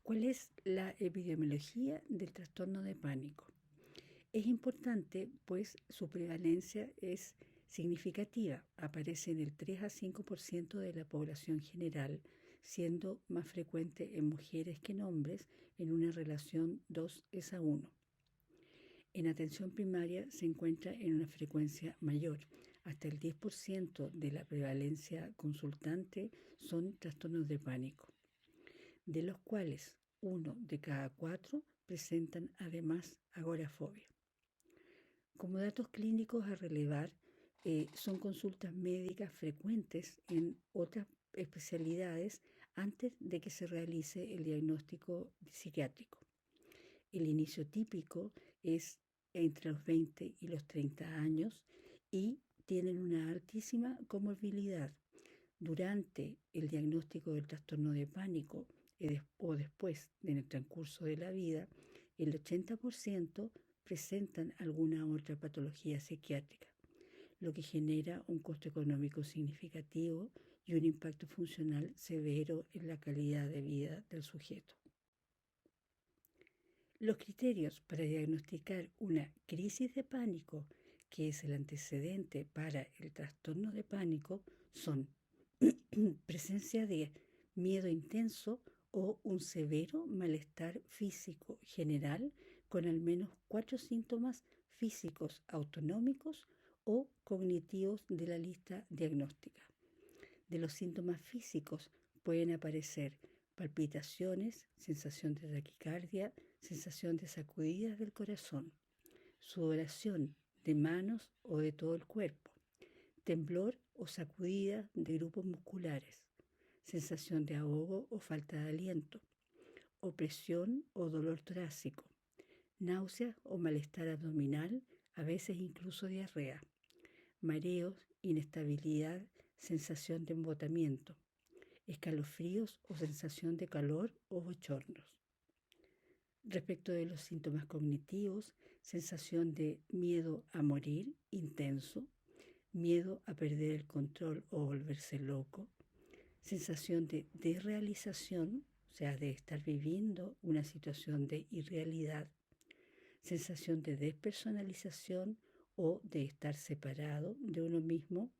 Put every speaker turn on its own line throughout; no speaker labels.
¿Cuál es la epidemiología del trastorno de pánico? Es importante, pues su prevalencia es significativa, aparece en el 3 a 5% de la población general, siendo más frecuente en mujeres que en hombres en una relación 2:1. En atención primaria se encuentra en una frecuencia mayor, hasta el 10% de la prevalencia consultante son trastornos de pánico, de los cuales 1 de cada 4 presentan además agorafobia. Como datos clínicos a relevar, son consultas médicas frecuentes en otras especialidades antes de que se realice el diagnóstico psiquiátrico. El inicio típico es entre los 20 y los 30 años y tienen una altísima comorbilidad. Durante el diagnóstico del trastorno de pánico o después, en el transcurso de la vida, el 80% presentan alguna otra patología psiquiátrica, lo que genera un costo económico significativo y un impacto funcional severo en la calidad de vida del sujeto. Los criterios para diagnosticar una crisis de pánico, que es el antecedente para el trastorno de pánico, son presencia de miedo intenso o un severo malestar físico general con al menos 4 síntomas físicos autonómicos o cognitivos de la lista diagnóstica. De los síntomas físicos pueden aparecer palpitaciones, sensación de taquicardia, sensación de sacudidas del corazón, sudoración de manos o de todo el cuerpo, temblor o sacudida de grupos musculares, sensación de ahogo o falta de aliento, opresión o dolor torácico, náuseas o malestar abdominal, a veces incluso diarrea, mareos, inestabilidad, sensación de embotamiento, escalofríos o sensación de calor o bochornos. Respecto de los síntomas cognitivos, sensación de miedo a morir intenso, miedo a perder el control o volverse loco, sensación de desrealización, o sea, de estar viviendo una situación de irrealidad, sensación de despersonalización o de estar separado de uno mismo,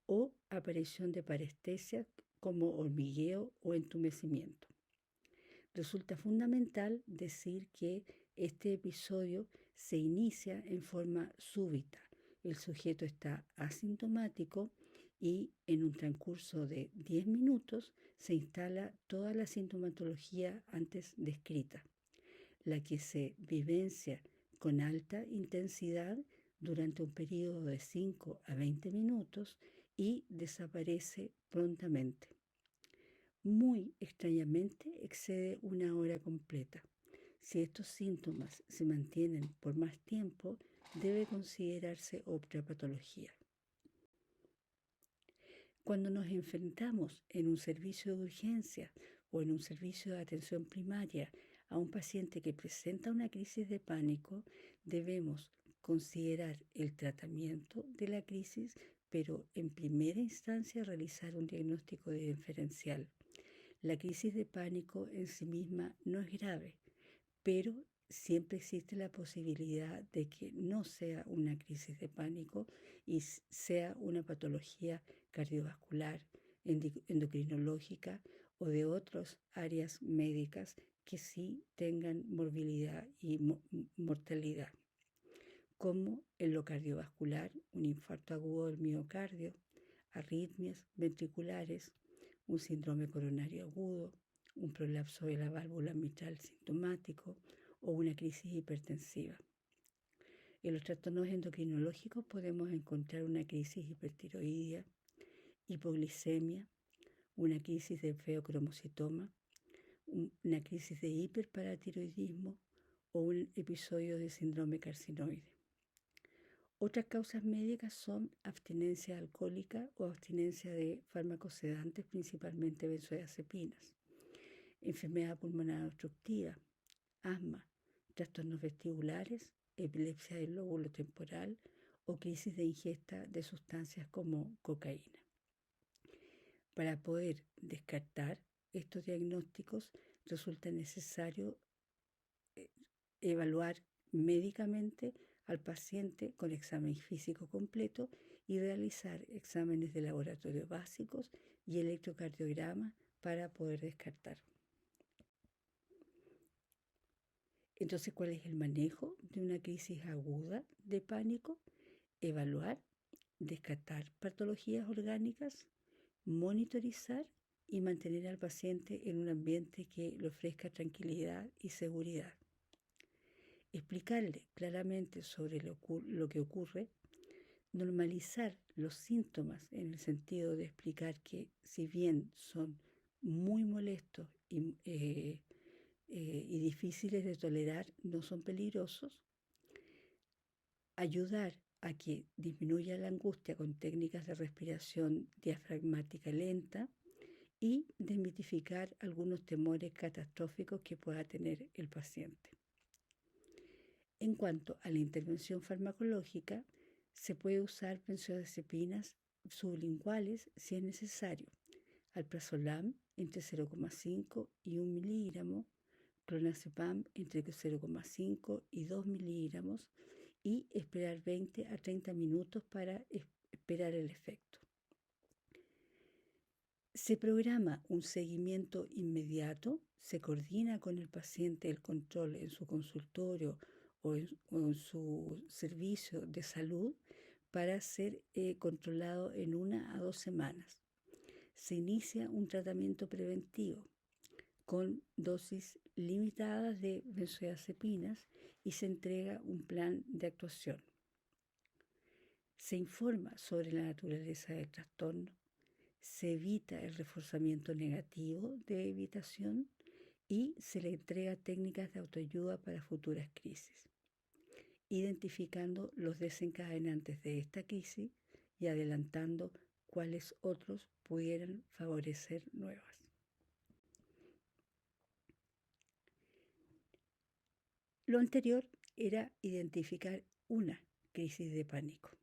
o aparición de parestesias como hormigueo o entumecimiento. Resulta fundamental decir que este episodio se inicia en forma súbita. El sujeto está asintomático y en un transcurso de 10 minutos se instala toda la sintomatología antes descrita, la que se vivencia con alta intensidad durante un periodo de 5 a 20 minutos y desaparece prontamente. Muy extrañamente excede una hora completa. Si estos síntomas se mantienen por más tiempo, debe considerarse otra patología. Cuando nos enfrentamos en un servicio de urgencia o en un servicio de atención primaria a un paciente que presenta una crisis de pánico, debemos considerar el tratamiento de la crisis, pero en primera instancia realizar un diagnóstico diferencial. La crisis de pánico en sí misma no es grave, pero siempre existe la posibilidad de que no sea una crisis de pánico y sea una patología cardiovascular, endocrinológica o de otras áreas médicas que sí tengan morbilidad y mortalidad, como en lo cardiovascular, un infarto agudo del miocardio, arritmias ventriculares, un síndrome coronario agudo, un prolapso de la válvula mitral sintomático o una crisis hipertensiva. En los trastornos endocrinológicos podemos encontrar una crisis hipertiroidea, hipoglicemia, una crisis de feocromocitoma, una crisis de hiperparatiroidismo o un episodio de síndrome carcinoide. Otras causas médicas son abstinencia alcohólica o abstinencia de fármacos sedantes, principalmente benzodiazepinas, enfermedad pulmonar obstructiva, asma, trastornos vestibulares, epilepsia del lóbulo temporal o crisis de ingesta de sustancias como cocaína. Para poder descartar estos diagnósticos resulta necesario evaluar médicamente al paciente con examen físico completo y realizar exámenes de laboratorio básicos y electrocardiograma para poder descartar. Entonces, ¿cuál es el manejo de una crisis aguda de pánico? Evaluar, descartar patologías orgánicas, monitorizar y mantener al paciente en un ambiente que le ofrezca tranquilidad y seguridad. Explicarle claramente sobre lo que ocurre, normalizar los síntomas en el sentido de explicar que si bien son muy molestos y difíciles de tolerar, no son peligrosos. Ayudar a que disminuya la angustia con técnicas de respiración diafragmática lenta y desmitificar algunos temores catastróficos que pueda tener el paciente. En cuanto a la intervención farmacológica, se puede usar benzodiazepinas sublinguales si es necesario, alprazolam entre 0,5 y 1 miligramo, clonazepam entre 0,5 y 2 miligramos y esperar 20 a 30 minutos para esperar el efecto. Se programa un seguimiento inmediato, se coordina con el paciente el control en su consultorio o en su servicio de salud para ser controlado en 1 a 2 semanas. Se inicia un tratamiento preventivo con dosis limitadas de benzodiazepinas y se entrega un plan de actuación. Se informa sobre la naturaleza del trastorno, se evita el reforzamiento negativo de evitación y se le entrega técnicas de autoayuda para futuras crisis, identificando los desencadenantes de esta crisis y adelantando cuáles otros pudieran favorecer nuevas. Lo anterior era identificar una crisis de pánico.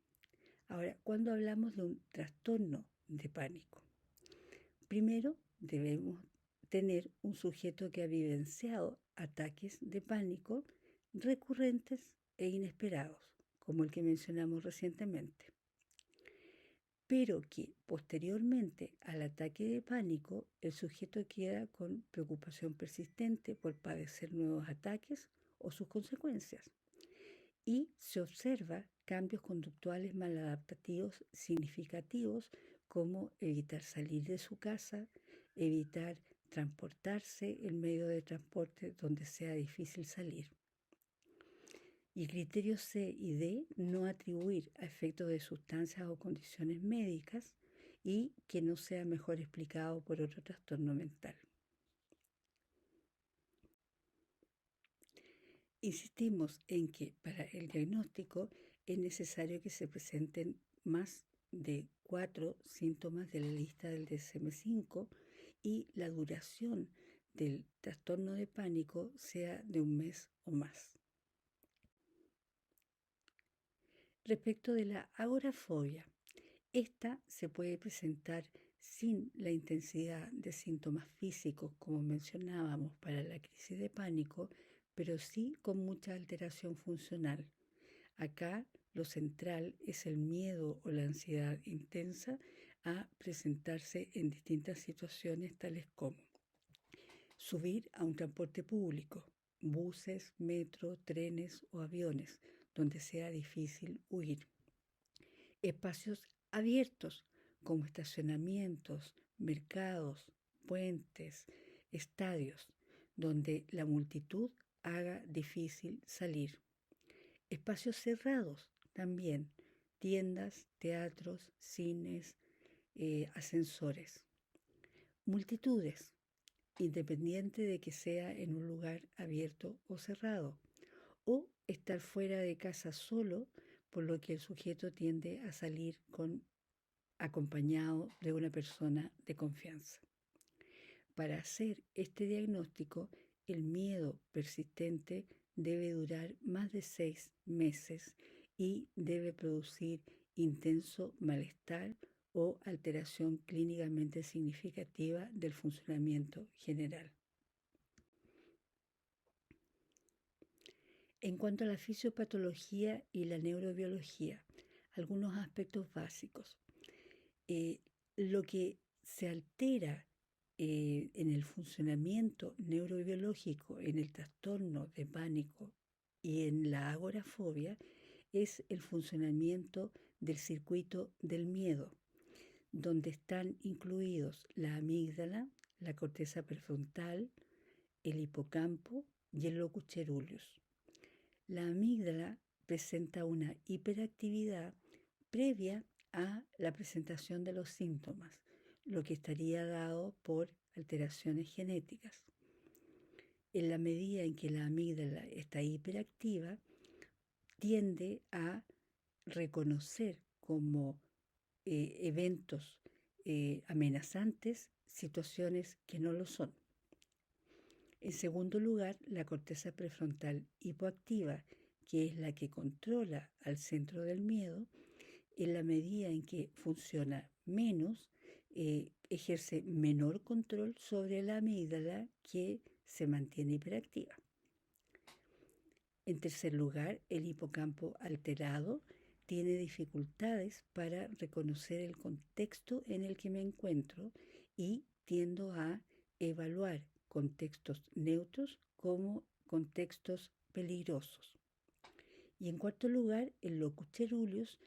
Ahora, cuando hablamos de un trastorno de pánico, primero debemos tener un sujeto que ha vivenciado ataques de pánico recurrentes e inesperados, como el que mencionamos recientemente, pero que posteriormente al ataque de pánico el sujeto queda con preocupación persistente por padecer nuevos ataques o sus consecuencias, y se observa cambios conductuales maladaptativos significativos como evitar salir de su casa, evitar transportarse en medio de transporte donde sea difícil salir. Y criterios C y D, no atribuir a efectos de sustancias o condiciones médicas y que no sea mejor explicado por otro trastorno mental. Insistimos en que para el diagnóstico es necesario que se presenten más de 4 síntomas de la lista del DSM-5 y la duración del trastorno de pánico sea de 1 mes o más. Respecto de la agorafobia, esta se puede presentar sin la intensidad de síntomas físicos como mencionábamos para la crisis de pánico, pero sí con mucha alteración funcional. Acá lo central es el miedo o la ansiedad intensa a presentarse en distintas situaciones tales como subir a un transporte público, buses, metro, trenes o aviones, donde sea difícil huir. Espacios abiertos como estacionamientos, mercados, puentes, estadios, donde la multitud haga difícil salir. Espacios cerrados también, tiendas, teatros, cines, ascensores. Multitudes, independiente de que sea en un lugar abierto o cerrado, o estar fuera de casa solo, por lo que el sujeto tiende a salir acompañado de una persona de confianza. Para hacer este diagnóstico, el miedo persistente debe durar más de 6 meses y debe producir intenso malestar o alteración clínicamente significativa del funcionamiento general. En cuanto a la fisiopatología y la neurobiología, algunos aspectos básicos. Lo que se altera en el funcionamiento neurobiológico, en el trastorno de pánico y en la agorafobia es el funcionamiento del circuito del miedo, donde están incluidos la amígdala, la corteza prefrontal, el hipocampo y el locus coeruleus. La amígdala presenta una hiperactividad previa a la presentación de los síntomas, lo que estaría dado por alteraciones genéticas. En la medida en que la amígdala está hiperactiva, tiende a reconocer como eventos amenazantes situaciones que no lo son. En segundo lugar, la corteza prefrontal hipoactiva, que es la que controla al centro del miedo, en la medida en que funciona menos, ejerce menor control sobre la amígdala que se mantiene hiperactiva. En tercer lugar, el hipocampo alterado tiene dificultades para reconocer el contexto en el que me encuentro y tiendo a evaluar contextos neutros como contextos peligrosos. Y en cuarto lugar, el locus coeruleus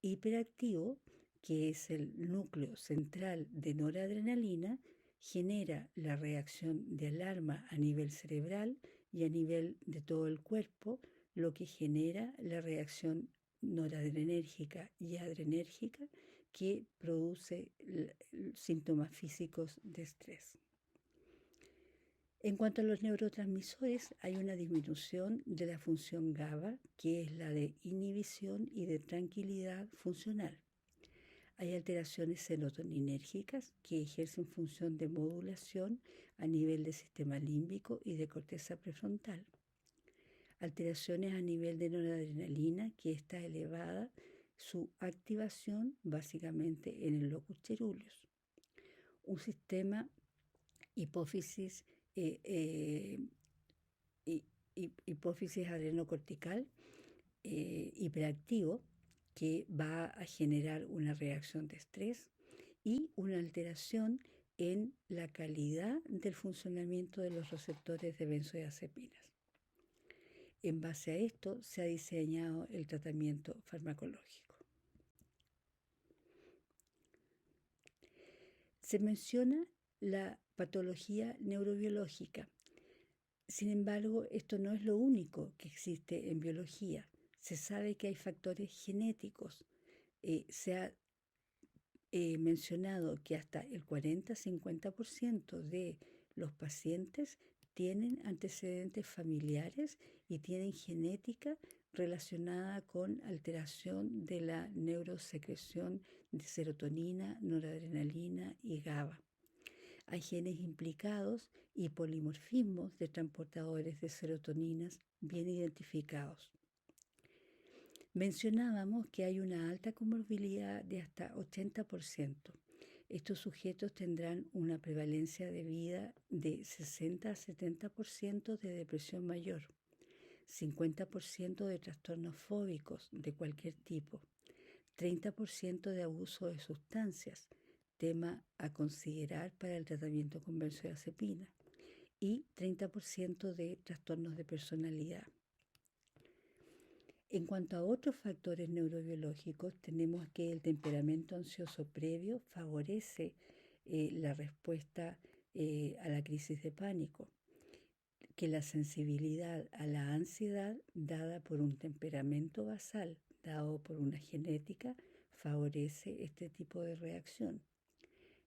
hiperactivo, que es el núcleo central de noradrenalina, genera la reacción de alarma a nivel cerebral y a nivel de todo el cuerpo, lo que genera la reacción noradrenérgica y adrenérgica que produce síntomas físicos de estrés. En cuanto a los neurotransmisores, hay una disminución de la función GABA, que es la de inhibición y de tranquilidad funcional. Hay alteraciones serotoninérgicas que ejercen función de modulación a nivel del sistema límbico y de corteza prefrontal. Alteraciones a nivel de noradrenalina, que está elevada su activación básicamente en el locus coeruleus. Un sistema hipófisis adrenocortical hiperactivo que va a generar una reacción de estrés y una alteración en la calidad del funcionamiento de los receptores de benzodiazepinas. En base a esto se ha diseñado el tratamiento farmacológico. Se menciona la patología neurobiológica. Sin embargo, esto no es lo único que existe en biología. Se sabe que hay factores genéticos. Se ha mencionado que hasta el 40-50% de los pacientes tienen antecedentes familiares y tienen genética relacionada con alteración de la neurosecreción de serotonina, noradrenalina y GABA. Hay genes implicados y polimorfismos de transportadores de serotoninas bien identificados. Mencionábamos que hay una alta comorbilidad de hasta 80%. Estos sujetos tendrán una prevalencia de vida de 60 a 70% de depresión mayor, 50% de trastornos fóbicos de cualquier tipo, 30% de abuso de sustancias, tema a considerar para el tratamiento con benzodiazepina, y 30% de trastornos de personalidad. En cuanto a otros factores neurobiológicos, tenemos que el temperamento ansioso previo favorece la respuesta a la crisis de pánico, que la sensibilidad a la ansiedad dada por un temperamento basal, dado por una genética, favorece este tipo de reacción.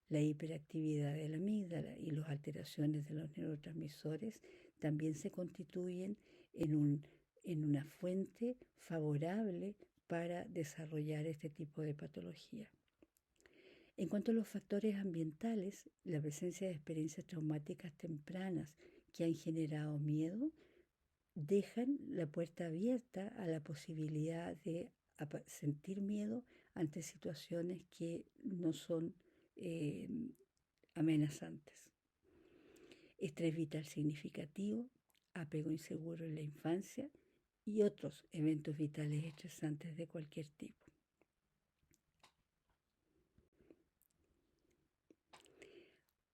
La hiperactividad de la amígdala y las alteraciones de los neurotransmisores también se constituyen en una fuente favorable para desarrollar este tipo de patología. En cuanto a los factores ambientales, la presencia de experiencias traumáticas tempranas que han generado miedo dejan la puerta abierta a la posibilidad de sentir miedo ante situaciones que no son amenazantes. Estrés vital significativo, apego inseguro en la infancia y otros eventos vitales estresantes de cualquier tipo.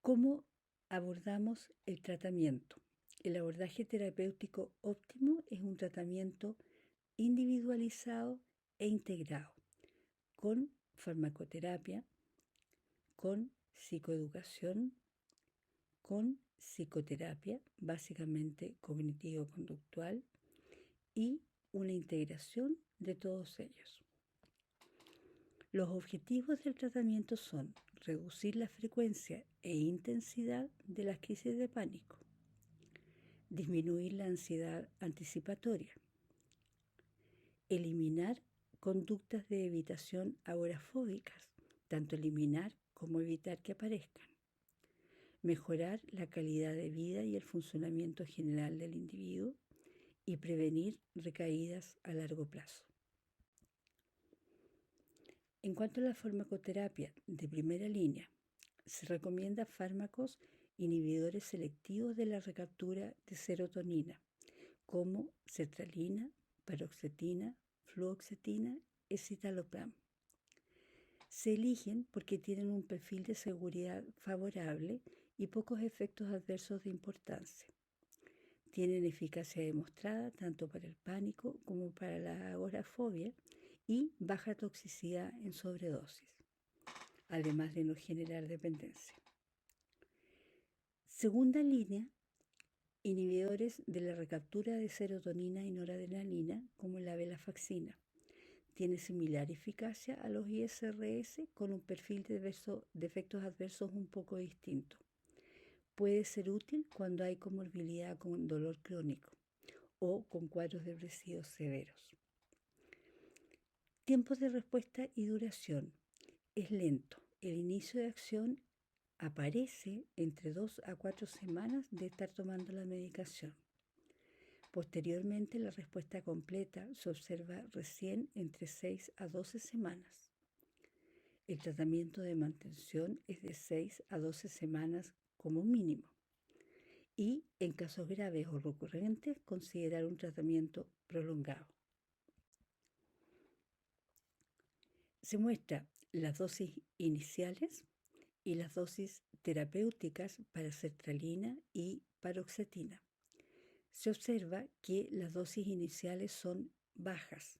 ¿Cómo abordamos el tratamiento? El abordaje terapéutico óptimo es un tratamiento individualizado e integrado, con farmacoterapia, con psicoeducación, con psicoterapia, básicamente cognitivo-conductual, y una integración de todos ellos. Los objetivos del tratamiento son reducir la frecuencia e intensidad de las crisis de pánico, disminuir la ansiedad anticipatoria, eliminar conductas de evitación agorafóbicas, tanto eliminar como evitar que aparezcan, mejorar la calidad de vida y el funcionamiento general del individuo y prevenir recaídas a largo plazo. En cuanto a la farmacoterapia de primera línea, se recomienda fármacos inhibidores selectivos de la recaptura de serotonina, como sertralina, paroxetina, fluoxetina y citalopram. Se eligen porque tienen un perfil de seguridad favorable y pocos efectos adversos de importancia. Tienen eficacia demostrada tanto para el pánico como para la agorafobia y baja toxicidad en sobredosis, además de no generar dependencia. Segunda línea, inhibidores de la recaptura de serotonina y noradrenalina, como la venlafaxina. Tiene similar eficacia a los ISRS con un perfil de efectos adversos un poco distinto. Puede ser útil cuando hay comorbilidad con dolor crónico o con cuadros depresivos severos. Tiempos de respuesta y duración. Es lento. El inicio de acción aparece entre 2 a 4 semanas de estar tomando la medicación. Posteriormente, la respuesta completa se observa recién entre 6 a 12 semanas. El tratamiento de mantención es de 6 a 12 semanas como mínimo. Y en casos graves o recurrentes, considerar un tratamiento prolongado. Se muestra las dosis iniciales y las dosis terapéuticas para sertralina y paroxetina. Se observa que las dosis iniciales son bajas,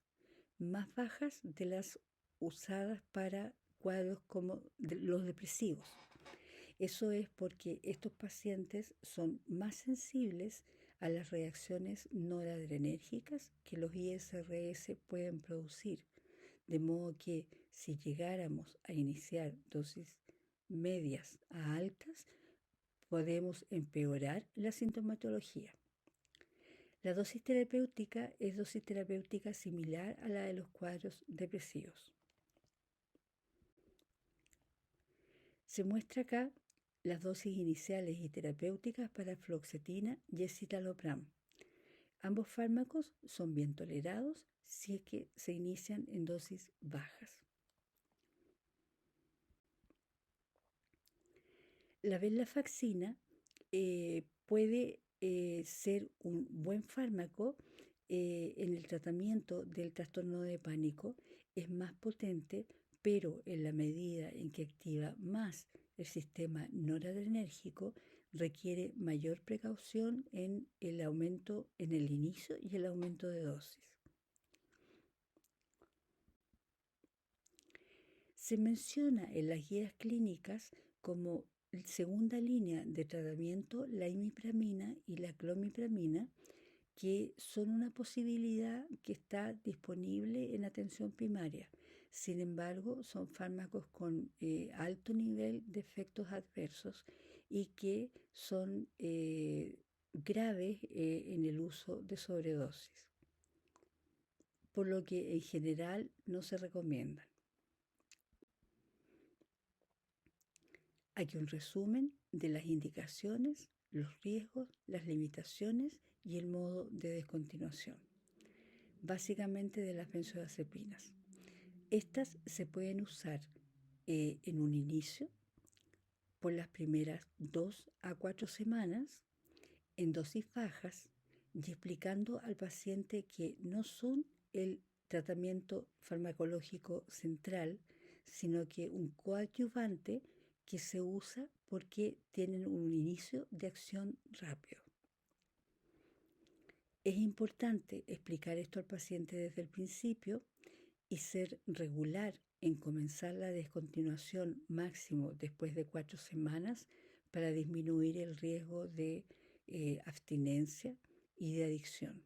más bajas de las usadas para cuadros como los depresivos. Eso es porque estos pacientes son más sensibles a las reacciones noradrenérgicas que los ISRS pueden producir, de modo que si llegáramos a iniciar dosis medias a altas, podemos empeorar la sintomatología. La dosis terapéutica es dosis terapéutica similar a la de los cuadros depresivos. Se muestra acá las dosis iniciales y terapéuticas para fluoxetina y escitalopram. Ambos fármacos son bien tolerados si es que se inician en dosis bajas. La venlafaxina puede ser un buen fármaco en el tratamiento del trastorno de pánico. Es más potente, pero en la medida en que activa más el sistema noradrenérgico, requiere mayor precaución en el aumento en el inicio y el aumento de dosis. Se menciona en las guías clínicas como segunda línea de tratamiento la imipramina y la clomipramina, que son una posibilidad que está disponible en atención primaria. Sin embargo, son fármacos con alto nivel de efectos adversos y que son graves en el uso de sobredosis, por lo que en general no se recomiendan. Aquí un resumen de las indicaciones, los riesgos, las limitaciones y el modo de descontinuación, básicamente de las benzodiazepinas. Estas se pueden usar en un inicio por las primeras 2 a 4 semanas en dosis bajas y explicando al paciente que no son el tratamiento farmacológico central, sino que un coadyuvante que se usa porque tienen un inicio de acción rápido. Es importante explicar esto al paciente desde el principio y ser regular en comenzar la descontinuación máximo después de 4 semanas para disminuir el riesgo de abstinencia y de adicción.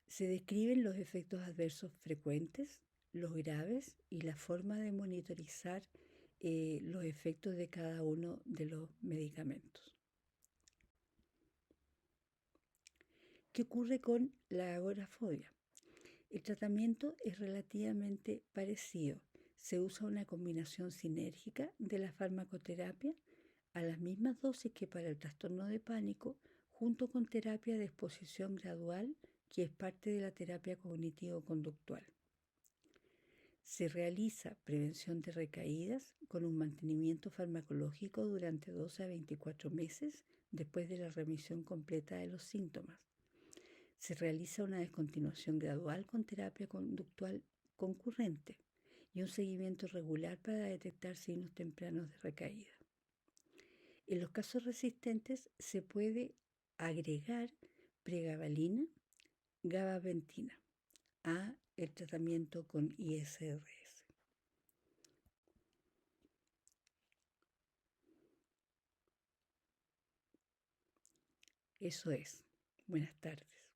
Se describen los efectos adversos frecuentes, los graves y la forma de monitorizar los efectos de cada uno de los medicamentos. ¿Qué ocurre con la agorafobia? El tratamiento es relativamente parecido. Se usa una combinación sinérgica de la farmacoterapia a las mismas dosis que para el trastorno de pánico, junto con terapia de exposición gradual, que es parte de la terapia cognitivo-conductual. Se realiza prevención de recaídas con un mantenimiento farmacológico durante 12 a 24 meses después de la remisión completa de los síntomas. Se realiza una descontinuación gradual con terapia conductual concurrente y un seguimiento regular para detectar signos tempranos de recaída. En los casos resistentes se puede agregar pregabalina, gabapentina a el tratamiento con ISRS. Eso es. Buenas tardes.